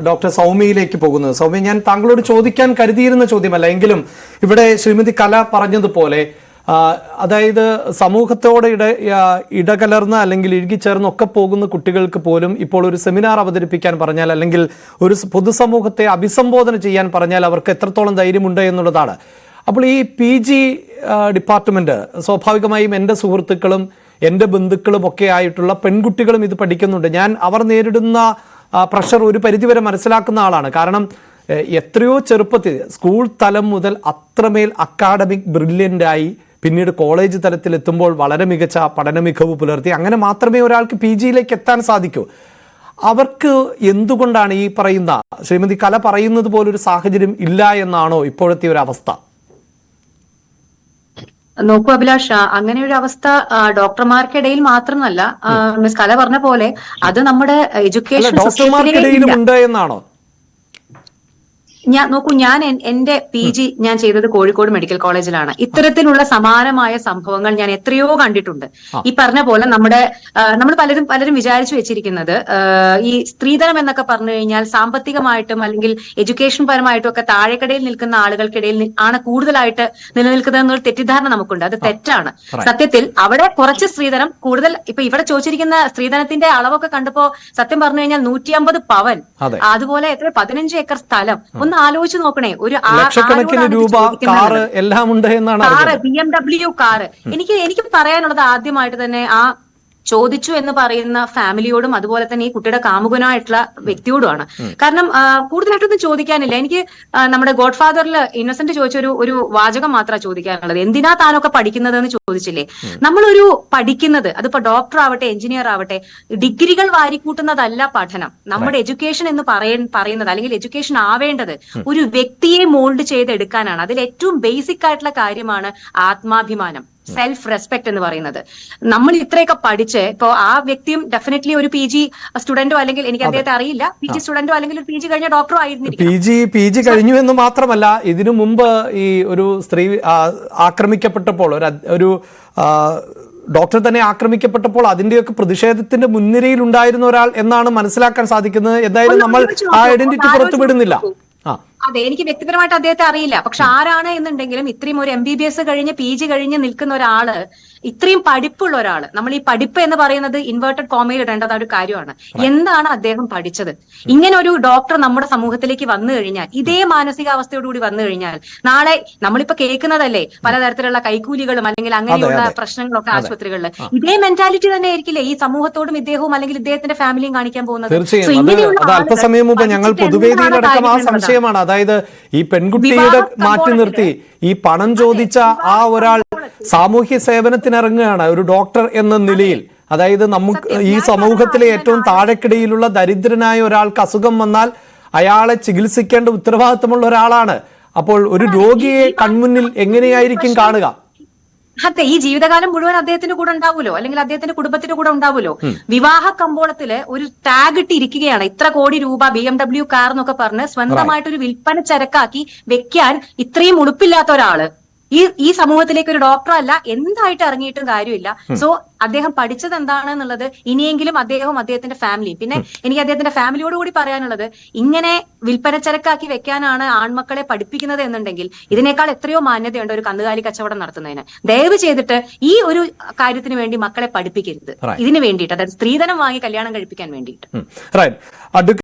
Doctor സൗമ്യയിലേക്ക് പോകുന്നത്. സൗമ്യ, ഞാൻ താങ്കളോട് ചോദിക്കാൻ കരുതിയിരുന്ന ചോദ്യമല്ല, എങ്കിലും ഇവിടെ ശ്രീമതി കല പറഞ്ഞതുപോലെ അതായത് സമൂഹത്തോടെ ഇടകലർന്ന് അല്ലെങ്കിൽ ഇഴുകിച്ചേർന്നൊക്കെ പോകുന്ന കുട്ടികൾക്ക് പോലും ഇപ്പോൾ ഒരു സെമിനാർ അവതരിപ്പിക്കാൻ പറഞ്ഞാൽ അല്ലെങ്കിൽ ഒരു പൊതുസമൂഹത്തെ അഭിസംബോധന ചെയ്യാൻ പറഞ്ഞാൽ അവർക്ക് എത്രത്തോളം ധൈര്യമുണ്ട് എന്നുള്ളതാണ്. അപ്പോൾ ഈ PG ഡിപ്പാർട്ട്മെന്റ് സ്വാഭാവികമായും എൻ്റെ സുഹൃത്തുക്കളും എൻ്റെ ബന്ധുക്കളും ഒക്കെ ആയിട്ടുള്ള പെൺകുട്ടികളും ഇത് പഠിക്കുന്നുണ്ട്. ഞാൻ അവർ നേരിടുന്ന പ്രഷർ ഒരു പരിധിവരെ മനസ്സിലാക്കുന്ന ആളാണ്. കാരണം എത്രയോ ചെറുപ്പത്തിൽ സ്കൂൾ തലം മുതൽ അത്രമേൽ അക്കാഡമിക് ബ്രില്യൻ്റായി പിന്നീട് കോളേജ് തലത്തിലെത്തുമ്പോൾ വളരെ മികച്ച പഠന മികവ് പുലർത്തി അങ്ങനെ മാത്രമേ ഒരാൾക്ക് PGയിലേക്ക് എത്താൻ സാധിക്കൂ. അവർക്ക് എന്തുകൊണ്ടാണ് ഈ പറയുന്ന ശ്രീമതി കല പറയുന്നത് പോലൊരു സാഹചര്യം ഇല്ല എന്നാണോ ഇപ്പോഴത്തെ ഒരു അവസ്ഥ? നോക്കൂ അഭിലാഷ്, അങ്ങനെ ഒരു അവസ്ഥ ഡോക്ടർമാർക്കിടയിൽ മാത്രമല്ല, മിസ് കല പറഞ്ഞ പോലെ അത് നമ്മുടെ എഡ്യൂക്കേഷൻ ഡോക്ടർമാർക്കിടയിലും ഉണ്ട് എന്നാണോ? ഞാൻ എന്റെ PG ഞാൻ ചെയ്തത് കോഴിക്കോട് മെഡിക്കൽ കോളേജിലാണ്. ഇത്തരത്തിലുള്ള സമാനമായ സംഭവങ്ങൾ ഞാൻ എത്രയോ കണ്ടിട്ടുണ്ട്. ഈ പറഞ്ഞ പോലെ നമ്മൾ പലരും വിചാരിച്ചു വെച്ചിരിക്കുന്നത് ഈ സ്ത്രീധനം എന്നൊക്കെ പറഞ്ഞു കഴിഞ്ഞാൽ സാമ്പത്തികമായിട്ടും അല്ലെങ്കിൽ എഡ്യൂക്കേഷൻ പരമായിട്ടും ഒക്കെ താഴെക്കടയിൽ നിൽക്കുന്ന ആളുകൾക്കിടയിൽ ആണ് കൂടുതലായിട്ട് നിലനിൽക്കുന്നത് എന്നൊരു തെറ്റിദ്ധാരണ നമുക്കുണ്ട്. അത് തെറ്റാണ്. സത്യത്തിൽ അവിടെ കുറച്ച് സ്ത്രീധനം കൂടുതൽ, ഇപ്പൊ ഇവിടെ ചോദിച്ചിരിക്കുന്ന സ്ത്രീധനത്തിന്റെ അളവൊക്കെ കണ്ടപ്പോ സത്യം പറഞ്ഞു കഴിഞ്ഞാൽ 150 പവൻ, അതുപോലെ എത്ര 15 ഏക്കർ സ്ഥലം. ഒന്ന് ആലോചിച്ച് നോക്കണേ, ഒരു ലക്ഷക്കണക്കിന് രൂപ, കാറ് എല്ലാം ഉണ്ട് എന്നാണ്. Car, BMW car. എനിക്ക് പറയാനുള്ളത് ആദ്യമായിട്ട് തന്നെ ആ ചോദിച്ചു എന്ന് പറയുന്ന ഫാമിലിയോടും അതുപോലെ തന്നെ ഈ കുട്ടിയുടെ കാമുകനായിട്ടുള്ള വ്യക്തിയോടുമാണ്. കാരണം കൂടുതലായിട്ടൊന്നും ചോദിക്കാനില്ല. എനിക്ക് നമ്മുടെ ഗോഡ് ഫാദറിൽ ഇന്നസെന്റ് ചോദിച്ച ഒരു വാചകം മാത്രമാണ് ചോദിക്കാനുള്ളത്. എന്തിനാ താനൊക്കെ പഠിക്കുന്നത് എന്ന് ചോദിച്ചില്ലേ. നമ്മളൊരു പഠിക്കുന്നത്, അതിപ്പോ ഡോക്ടർ ആവട്ടെ എഞ്ചിനീയർ ആവട്ടെ, ഡിഗ്രികൾ വാരിക്കൂട്ടുന്നതല്ല പഠനം. നമ്മുടെ എഡ്യൂക്കേഷൻ എന്ന് പറയുന്നത് അല്ലെങ്കിൽ എഡ്യൂക്കേഷൻ ആവേണ്ടത് ഒരു വ്യക്തിയെ മോൾഡ് ചെയ്തെടുക്കാനാണ്. അതിൽ ഏറ്റവും ബേസിക് ആയിട്ടുള്ള കാര്യമാണ് ആത്മാഭിമാനം, സെൽഫ് റെസ്പെക്ട് എന്ന് പറയുന്നത്. നമ്മൾ ഇത്രയൊക്കെ പഠിച്ച് ഇപ്പോ ആ വ്യക്തിയും ഡെഫിനറ്റ്ലി ഒരു PG സ്റ്റുഡന്റോ അല്ലെങ്കിൽ എനിക്ക് അദ്ദേഹത്തെ അറിയില്ല, PG സ്റ്റുഡന്റോ അല്ലെങ്കിൽ ഒരു PG കഴിഞ്ഞ ഡോക്ടറോ ആയിരുന്നിരിക്കും. PG കഴിഞ്ഞു എന്ന് മാത്രമല്ല, ഇതിനു മുമ്പ് ഈ ഒരു സ്ത്രീ ആക്രമിക്കപ്പെട്ടപ്പോൾ ഒരു ഡോക്ടർ തന്നെ ആക്രമിക്കപ്പെട്ടപ്പോൾ അതിന്റെയൊക്കെ പ്രതിഷേധത്തിന്റെ മുൻനിരയിൽ ഉണ്ടായിരുന്ന ഒരാൾ എന്നാണ് മനസ്സിലാക്കാൻ സാധിക്കുന്നത്. എന്തായാലും നമ്മൾ ആ ഐഡന്റിറ്റി പുറത്തുവിടുന്നില്ല. അതെ, എനിക്ക് വ്യക്തിപരമായിട്ട് അദ്ദേഹത്തെ അറിയില്ല. പക്ഷെ ആരാണ് എന്നുണ്ടെങ്കിലും ഇത്രയും ഒരു MBBS കഴിഞ്ഞ് PG കഴിഞ്ഞ് നിൽക്കുന്ന ഒരാള്, ഇത്രയും പഠിപ്പുള്ള ഒരാള്, നമ്മൾ ഈ പഠിപ്പ് എന്ന് പറയുന്നത് ഇൻവേർട്ടഡ് കോമയിൽ ഇടേണ്ടത് ഒരു കാര്യമാണ്. എന്താണ് അദ്ദേഹം പഠിച്ചത്? ഇങ്ങനെ ഒരു ഡോക്ടർ നമ്മുടെ സമൂഹത്തിലേക്ക് വന്നു കഴിഞ്ഞാൽ, ഇതേ മാനസികാവസ്ഥയോടുകൂടി വന്നു കഴിഞ്ഞാൽ, നാളെ നമ്മളിപ്പോ കേൾക്കുന്നതല്ലേ പലതരത്തിലുള്ള കൈക്കൂലികളും അല്ലെങ്കിൽ അങ്ങനെയുള്ള പ്രശ്നങ്ങളൊക്കെ ആശുപത്രികളിൽ, ഇതേ മെന്റാലിറ്റി തന്നെ ആയിരിക്കില്ലേ ഈ സമൂഹത്തോടും ഇദ്ദേഹവും അല്ലെങ്കിൽ ഇദ്ദേഹത്തിന്റെ ഫാമിലിയും കാണിക്കാൻ പോകുന്നത്? അല്പസമയം മുമ്പ് ഞങ്ങൾ പൊതുവേദിയിലടക്കം ആ സംശയമാണ്. അതായത് ഈ പെൺകുട്ടിയുടെ മാറ്റി നിർത്തി ഈ പണം ചോദിച്ച ആ ഒരാൾ സാമൂഹ്യ സേവനത്തിനിറങ്ങുകയാണ് ഒരു ഡോക്ടർ എന്ന നിലയിൽ. അതായത് നമുക്ക് ഈ സമൂഹത്തിലെ ഏറ്റവും താഴെക്കിടയിലുള്ള ദരിദ്രനായ ഒരാൾക്ക് അസുഖം വന്നാൽ അയാളെ ചികിത്സിക്കേണ്ട ഉത്തരവാദിത്തമുള്ള ഒരാളാണ്. അപ്പോൾ ഒരു രോഗിയെ കൺമുന്നിൽ എങ്ങനെയായിരിക്കും കാണുക? അതെ, ഈ ജീവിതകാലം മുഴുവൻ അദ്ദേഹത്തിന്റെ കൂടെ ഉണ്ടാവുമല്ലോ, അല്ലെങ്കിൽ അദ്ദേഹത്തിന്റെ കുടുംബത്തിന്റെ കൂടെ ഉണ്ടാവുമല്ലോ. വിവാഹ കമ്പോളത്തില് ഒരു ടാഗ് ഇട്ടിരിക്കുകയാണ്, ഇത്ര കോടി രൂപ BMW കാർ എന്നൊക്കെ പറഞ്ഞ് സ്വന്തമായിട്ടൊരു വിൽപ്പന ചരക്കാക്കി വെക്കാൻ ഇത്രയും ഉടുപ്പില്ലാത്ത ഒരാള് ഈ സമൂഹത്തിലേക്ക് ഒരു ഡോക്ടർ അല്ല, എന്തായിട്ട് ഇറങ്ങിയിട്ടും കാര്യമില്ല. സോ അദ്ദേഹം പഠിച്ചത് എന്താണെന്നുള്ളത് ഇനിയെങ്കിലും അദ്ദേഹവും അദ്ദേഹത്തിന്റെ ഫാമിലിയും, പിന്നെ എനിക്ക് അദ്ദേഹത്തിന്റെ ഫാമിലിയോട് കൂടി പറയാനുള്ളത്, ഇങ്ങനെ വിൽപ്പനച്ചരക്കാക്കി വെക്കാനാണ് ആൺമക്കളെ പഠിപ്പിക്കുന്നത് എന്നുണ്ടെങ്കിൽ ഇതിനേക്കാൾ എത്രയോ മാന്യതയുണ്ട് ഒരു കന്നുകാലി കച്ചവടം നടത്തുന്നതിന്. ദയവ് ചെയ്തിട്ട് ഈ ഒരു കാര്യത്തിന് വേണ്ടി മക്കളെ പഠിപ്പിക്കരുത്. ഇതിന് വേണ്ടിയിട്ട്, അതായത് സ്ത്രീധനം വാങ്ങി കല്യാണം കഴിപ്പിക്കാൻ വേണ്ടിയിട്ട്.